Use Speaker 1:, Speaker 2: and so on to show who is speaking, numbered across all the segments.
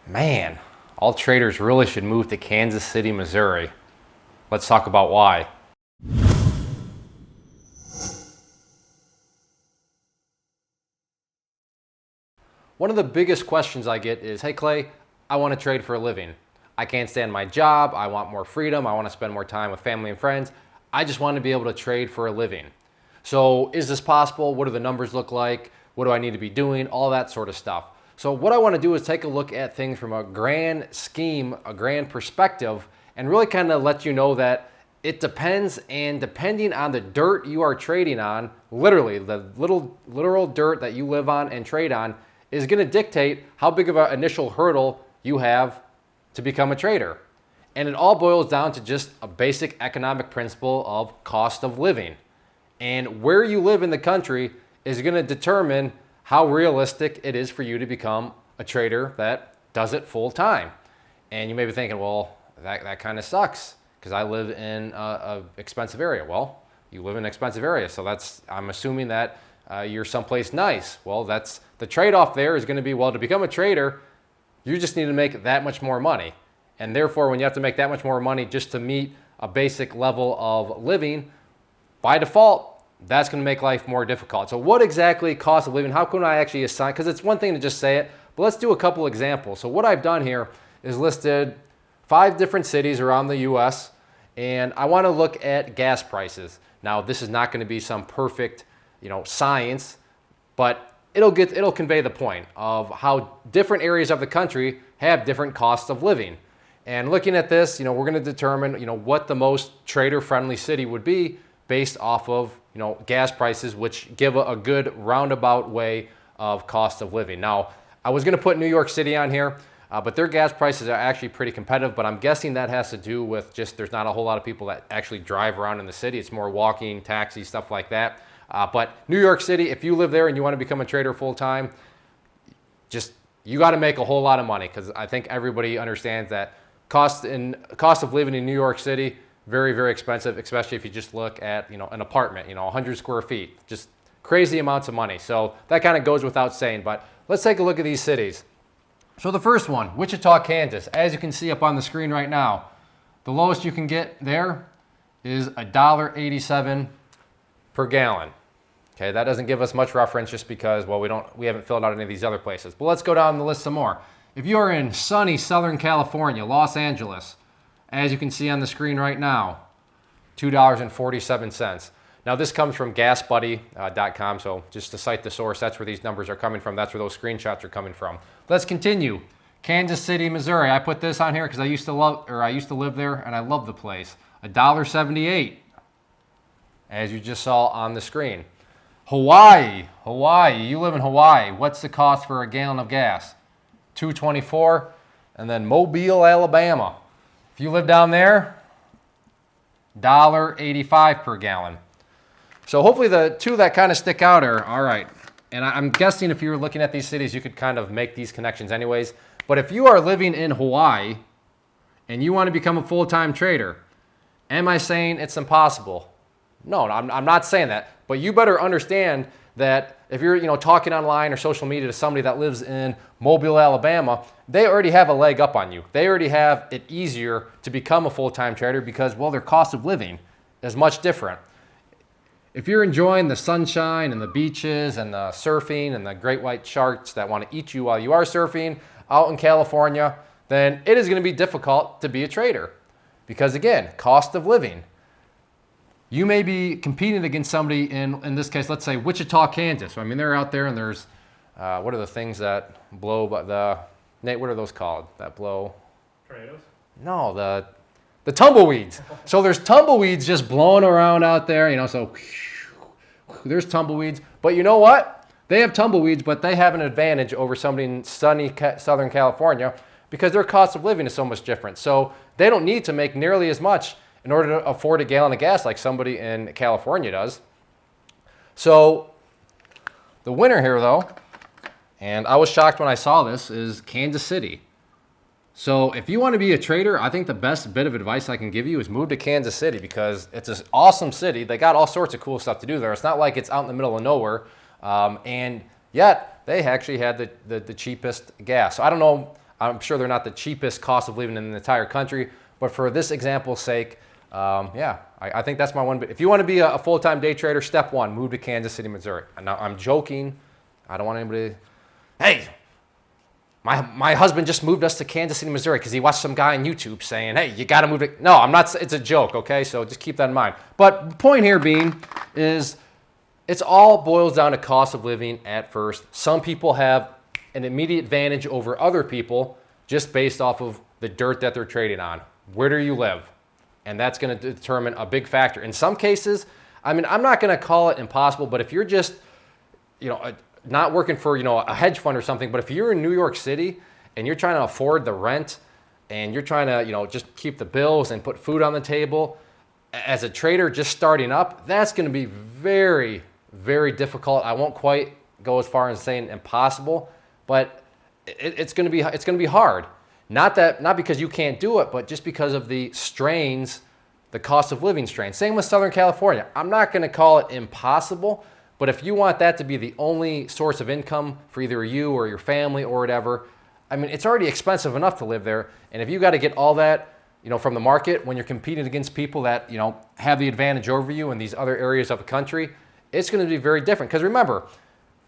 Speaker 1: Man, all traders really should move to Kansas City, Missouri. Let's talk about why. One of the biggest questions I get is, hey Clay, I want to trade for a living. I can't stand my job. I want more freedom. I want to spend more time with family and friends. I just want to be able to trade for a living. So is this possible? What do the numbers look like? What do I need to be doing? All that sort of stuff. So what I want to do is take a look at things from a grand scheme, a grand perspective, and really kind of let you know that it depends, and depending on the dirt you are trading on, literally the literal dirt that you live on and trade on, is going to dictate how big of an initial hurdle you have to become a trader. And it all boils down to just a basic economic principle of cost of living. And where you live in the country is going to determine how realistic it is for you to become a trader that does it full time. And you may be thinking, well, that kind of sucks because I live in an expensive area. Well, you live in an expensive area, so I'm assuming that you're someplace nice. Well, that's the trade-off there is going to be, well, to become a trader, you just need to make that much more money. And therefore, when you have to make that much more money just to meet a basic level of living, by default, that's going to make life more difficult. So what exactly cost of living? How can I actually assign? Because it's one thing to just say it, but let's do a couple examples. So what I've done here is listed 5 different cities around the U.S., and I want to look at gas prices. Now, this is not going to be some perfect, science, but it'll convey the point of how different areas of the country have different costs of living. And looking at this, we're going to determine, what the most trader-friendly city would be based off of, gas prices, which give a good roundabout way of cost of living. Now, I was going to put New York City on here, but their gas prices are actually pretty competitive, but I'm guessing that has to do with just there's not a whole lot of people that actually drive around in the city. It's more walking, taxis, stuff like that. But New York City, if you live there and you want to become a trader full-time, you got to make a whole lot of money, because I think everybody understands that cost of living in New York City, very, very expensive, especially if you just look at, an apartment, 100 square feet, just crazy amounts of money. So that kind of goes without saying, but let's take a look at these cities. So the first one, Wichita, Kansas. As you can see up on the screen right now, the lowest you can get there is $1.87 per gallon. Okay, that doesn't give us much reference just because, well, we haven't filled out any of these other places. But let's go down the list some more. If you are in sunny Southern California, Los Angeles, as you can see on the screen right now, $2.47. Now this comes from gasbuddy.com, so just to cite the source, that's where these numbers are coming from. That's where those screenshots are coming from. Let's continue. Kansas City, Missouri. I put this on here because I used to live there, and I love the place. $1.78, as you just saw on the screen. Hawaii. You live in Hawaii. What's the cost for a gallon of gas? $2.24. And then Mobile, Alabama. If you live down there, $1.85 per gallon. So hopefully the two that kind of stick out are all right. And I'm guessing if you were looking at these cities, you could kind of make these connections anyways. But if you are living in Hawaii and you want to become a full-time trader, am I saying it's impossible? No, I'm not saying that. But you better understand that if you're talking online or social media to somebody that lives in Mobile, Alabama, they already have a leg up on you. They already have it easier to become a full-time trader because, well, their cost of living is much different. If you're enjoying the sunshine and the beaches and the surfing and the great white sharks that want to eat you while you are surfing out in California, then it is going to be difficult to be a trader because, again, cost of living. You may be competing against somebody in this case, let's say Wichita, Kansas. I mean, they're out there and there's, what are the things that blow, Nate, what are those called that blow?
Speaker 2: Tornadoes?
Speaker 1: No, the tumbleweeds. So there's tumbleweeds just blowing around out there, so there's tumbleweeds. But you know what? They have tumbleweeds, but they have an advantage over somebody in sunny Southern California because their cost of living is so much different. So they don't need to make nearly as much in order to afford a gallon of gas like somebody in California does. So the winner here, though, and I was shocked when I saw this, is Kansas City. So if you want to be a trader, I think the best bit of advice I can give you is move to Kansas City because it's an awesome city. They got all sorts of cool stuff to do there. It's not like it's out in the middle of nowhere. And yet they actually had the cheapest gas. So I don't know I'm sure they're not the cheapest cost of living in the entire country, but for this example's sake, yeah, I think that's my one. If you want to be a full-time day trader, step one, move to Kansas City, Missouri. Now, I'm joking. I don't want anybody to, hey, my husband just moved us to Kansas City, Missouri because he watched some guy on YouTube saying, hey, you got to move to, no, I'm not, it's a joke, okay? So just keep that in mind. But the point here being is it's all boils down to cost of living at first. Some people have an immediate advantage over other people just based off of the dirt that they're trading on. Where do you live? And that's going to determine a big factor. In some cases, I mean, I'm not going to call it impossible, but if you're just, not working for, a hedge fund or something, but if you're in New York City and you're trying to afford the rent and you're trying to, just keep the bills and put food on the table, as a trader just starting up, that's going to be very, very difficult. I won't quite go as far as saying impossible, but it's going to be hard. Not because you can't do it, but just because of the strains, the cost of living strains. Same with Southern California. I'm not going to call it impossible, but if you want that to be the only source of income for either you or your family or whatever, I mean, it's already expensive enough to live there. And if you got to get all that, from the market when you're competing against people that, have the advantage over you in these other areas of the country, it's going to be very different. Because remember,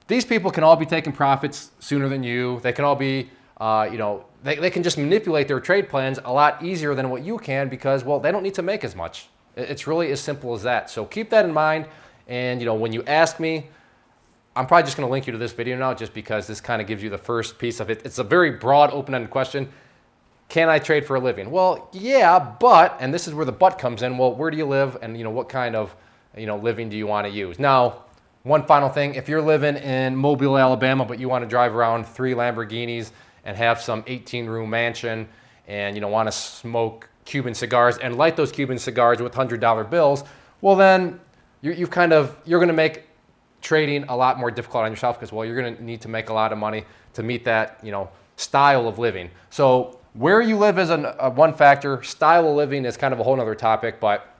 Speaker 1: these people can all be taking profits sooner than you. They can all be, they can just manipulate their trade plans a lot easier than what you can because, well, they don't need to make as much. It's really as simple as that. So keep that in mind. And, when you ask me, I'm probably just going to link you to this video now just because this kind of gives you the first piece of it. It's a very broad, open-ended question. Can I trade for a living? Well, yeah, but, and this is where the but comes in, well, where do you live and, what kind of, living do you want to use? Now, one final thing, if you're living in Mobile, Alabama, but you want to drive around 3 Lamborghinis and have some 18-room mansion and, want to smoke Cuban cigars and light those Cuban cigars with $100 bills, well, then you're going to make trading a lot more difficult on yourself because, well, you're going to need to make a lot of money to meet that, style of living. So where you live is a one factor. Style of living is kind of a whole other topic, but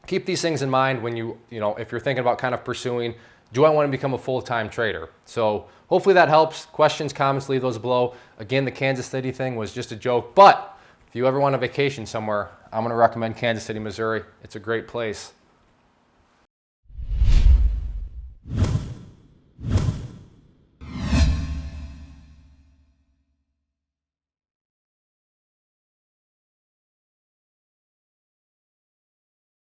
Speaker 1: keep these things in mind when if you're thinking about kind of pursuing, do I want to become a full-time trader? So hopefully that helps. Questions, comments, leave those below. Again, the Kansas City thing was just a joke, but if you ever want a vacation somewhere, I'm going to recommend Kansas City, Missouri. It's a great place.